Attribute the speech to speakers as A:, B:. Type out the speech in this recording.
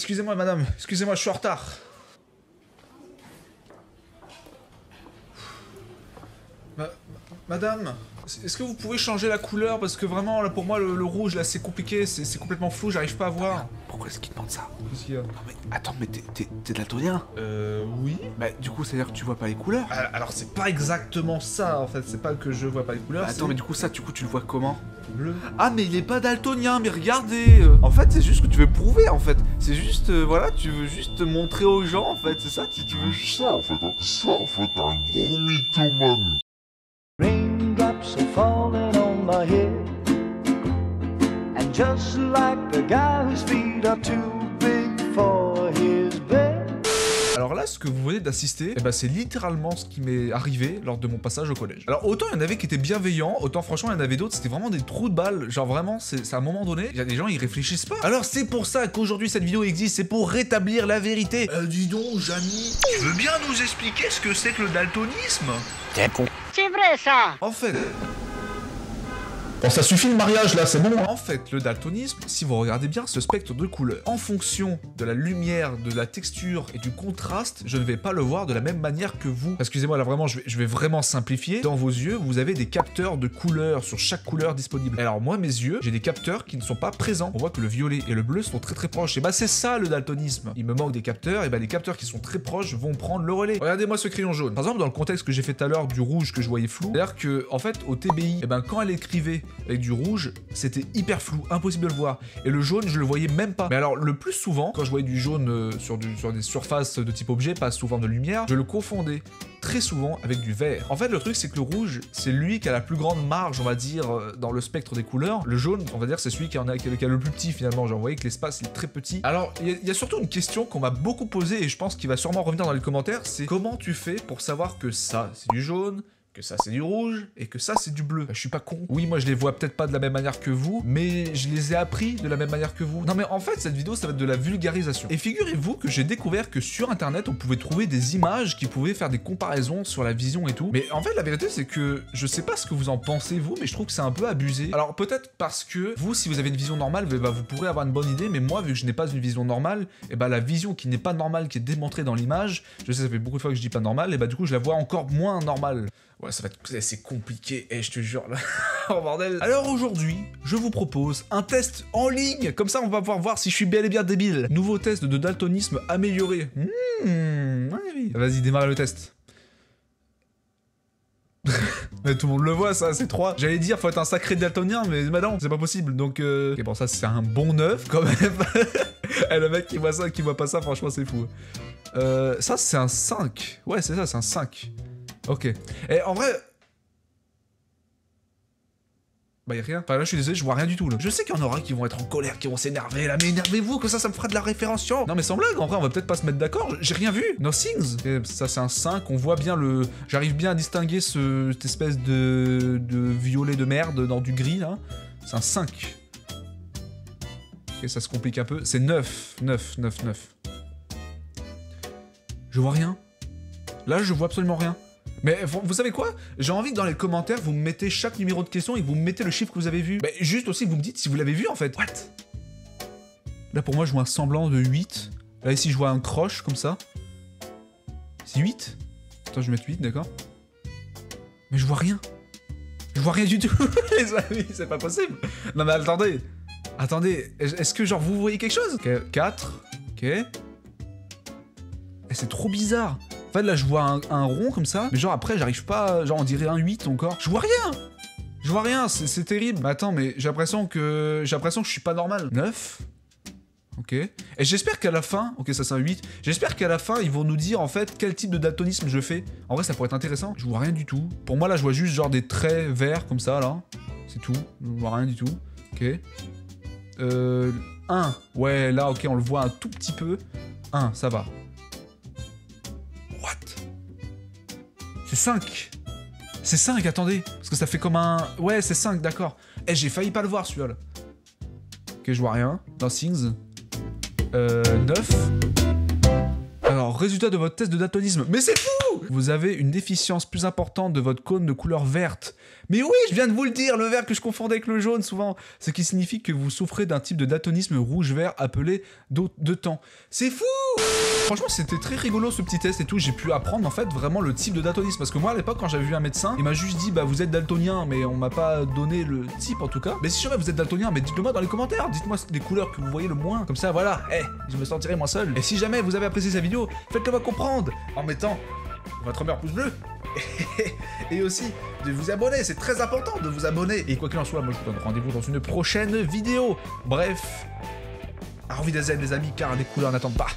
A: excusez-moi madame, excusez-moi, je suis en retard. Madame, est-ce que vous pouvez changer la couleur? Parce que vraiment, là, pour moi, le rouge, là, c'est compliqué, c'est complètement flou, j'arrive pas à voir.
B: Pourquoi est-ce qu'il demande ça?
A: Qu'est-ce qu'il y a?
B: Non mais, attends, mais t'es daltonien?
A: Oui.
B: Bah, du coup, ça veut dire que tu vois pas les couleurs?
A: Alors, c'est pas exactement ça, en fait, c'est pas que je vois pas les couleurs,
B: Attends, mais du coup, tu le vois comment?
A: bleu.
B: Ah, mais il est pas daltonien, mais regardez! En fait, c'est juste que tu veux prouver, en fait. C'est juste, voilà, tu veux juste montrer aux gens, en fait, c'est ça, tu veux
C: Ça, en fait, un gros mythomane.
D: Raindrops are falling on my head, and just like the guy whose feet are too big for his bed.
A: Alors là, ce que vous venez d'assister, eh ben, c'est littéralement ce qui m'est arrivé lors de mon passage au collège. Alors autant il y en avait qui étaient bienveillants, autant franchement il y en avait d'autres, c'était vraiment des trous de balles. Genre vraiment, c'est à un moment donné, il y a des gens, ils réfléchissent pas. Alors c'est pour ça qu'aujourd'hui cette vidéo existe, c'est pour rétablir la vérité. Dis donc, Jamy, tu veux bien nous expliquer ce que c'est que le daltonisme?
E: C'est vrai ça.
A: En fait... Bon, ça suffit le mariage là, c'est bon. En fait, le daltonisme, si vous regardez bien ce spectre de couleurs, en fonction de la lumière, de la texture et du contraste, je ne vais pas le voir de la même manière que vous. Excusez-moi, là vraiment, je vais vraiment simplifier. Dans vos yeux, vous avez des capteurs de couleurs sur chaque couleur disponible. Alors moi, mes yeux, j'ai des capteurs qui ne sont pas présents. On voit que le violet et le bleu sont très très proches. Et bah c'est ça le daltonisme. Il me manque des capteurs, et bah les capteurs qui sont très proches vont prendre le relais. Regardez-moi ce crayon jaune. Par exemple, dans le contexte que j'ai fait tout à l'heure du rouge que je voyais flou, c'est-à-dire que en fait au TBI, et ben quand elle écrivait avec du rouge, c'était hyper flou, impossible de le voir. Et le jaune, je le voyais même pas. Mais alors, le plus souvent, quand je voyais du jaune sur des surfaces de type objet, pas souvent de lumière, je le confondais très souvent avec du vert. En fait, le truc, c'est que le rouge, c'est lui qui a la plus grande marge, on va dire, dans le spectre des couleurs. Le jaune, on va dire, c'est celui qui a le plus petit, finalement. Genre, vous voyez que l'espace est très petit. Alors, il y a surtout une question qu'on m'a beaucoup posée, et je pense qu'il va sûrement revenir dans les commentaires, c'est comment tu fais pour savoir que ça, c'est du jaune, que ça c'est du rouge et que ça c'est du bleu. Je suis pas con. Oui, moi je les vois peut-être pas de la même manière que vous, mais je les ai appris de la même manière que vous. Non mais en fait cette vidéo ça va être de la vulgarisation. Et figurez-vous que j'ai découvert que sur internet on pouvait trouver des images qui pouvaient faire des comparaisons sur la vision et tout. Mais en fait la vérité c'est que je sais pas ce que vous en pensez vous, mais je trouve que c'est un peu abusé. Alors peut-être parce que vous si vous avez une vision normale, bah, vous pourrez avoir une bonne idée, mais moi vu que je n'ai pas une vision normale, et bah la vision qui n'est pas normale, qui est démontrée dans l'image, je sais ça fait beaucoup de fois que je dis pas normale, et bah du coup je la vois encore moins normale. Ouais, ça va être assez compliqué, je te jure, là. Oh bordel. Alors aujourd'hui, je vous propose un test en ligne. Comme ça, on va pouvoir voir si je suis bel et bien débile. Nouveau test de daltonisme amélioré. Oui. Vas-y, démarre le test. Mais tout le monde le voit, ça, c'est 3. J'allais dire, faut être un sacré daltonien, mais non, c'est pas possible. Donc, ok, bon, ça, c'est un bon 9, quand même. Et le mec qui voit ça, qui voit pas ça, franchement, c'est fou. Ça, c'est un 5. Ouais, c'est ça, c'est un 5. Ok. Et en vrai... Bah y'a rien. Enfin là je suis désolé, je vois rien du tout là. Je sais qu'il y en aura qui vont être en colère, qui vont s'énerver là, mais énervez-vous que ça me fera de la référenciation. Non mais sans blague, en vrai on va peut-être pas se mettre d'accord, j'ai rien vu. Nothings. Et ça c'est un 5, on voit bien le... J'arrive bien à distinguer cette espèce de violet de merde dans du gris là. C'est un 5. Ok, ça se complique un peu. C'est 9. 9. Je vois rien. Là je vois absolument rien. Mais vous savez quoi? J'ai envie que dans les commentaires, vous me mettez chaque numéro de question et que vous me mettez le chiffre que vous avez vu. Mais juste aussi, vous me dites si vous l'avez vu en fait. What? Là pour moi, je vois un semblant de 8. Là ici, je vois un croche comme ça. C'est 8? Attends, je vais mettre 8, d'accord? Mais je vois rien. Je vois rien du tout, les amis, c'est pas possible. Non mais attendez. Attendez, est-ce que genre vous voyez quelque chose? Ok, 4. Ok. Et c'est trop bizarre. En fait, là, je vois un rond comme ça, mais genre après, j'arrive pas... Genre, on dirait un 8 encore. Je vois rien! Je vois rien, c'est terrible. Mais attends, mais j'ai l'impression que je suis pas normal. 9. Ok. Et j'espère qu'à la fin... Ok, ça c'est un 8. J'espère qu'à la fin, ils vont nous dire, en fait, quel type de daltonisme je fais. En vrai, ça pourrait être intéressant. Je vois rien du tout. Pour moi, là, je vois juste genre des traits verts, comme ça, là. C'est tout. Je vois rien du tout. Ok. 1. Ouais, là, ok, on le voit un tout petit peu. 1, ça va. What? C'est 5. C'est 5, attendez. Parce que ça fait comme un... Ouais, c'est 5, d'accord. Eh, j'ai failli pas le voir, celui-là. Ok, je vois rien. Nothings. 9. Alors, résultat de votre test de daltonisme. Mais c'est fou! vous avez une déficience plus importante de votre cône de couleur verte. Mais oui, je viens de vous le dire, le vert que je confondais avec le jaune souvent, ce qui signifie que vous souffrez d'un type de daltonisme rouge-vert appelé de temps. C'est fou! Franchement, c'était très rigolo ce petit test et tout, j'ai pu apprendre en fait vraiment le type de daltonisme, parce que moi à l'époque quand j'avais vu un médecin, il m'a juste dit bah vous êtes daltonien, mais on m'a pas donné le type en tout cas. Mais si jamais vous êtes daltonien, mais dites-le moi dans les commentaires, dites-moi les couleurs que vous voyez le moins, comme ça voilà, je me sentirai moins seul. Et si jamais vous avez apprécié cette vidéo, faites-le moi comprendre en mettant votre meilleur pouce bleu et aussi de vous abonner, c'est très important de vous abonner. Et quoi qu'il en soit, moi je vous donne rendez-vous dans une prochaine vidéo. Bref, à Auf Wiedersehen les amis, car les couleurs n'attendent pas.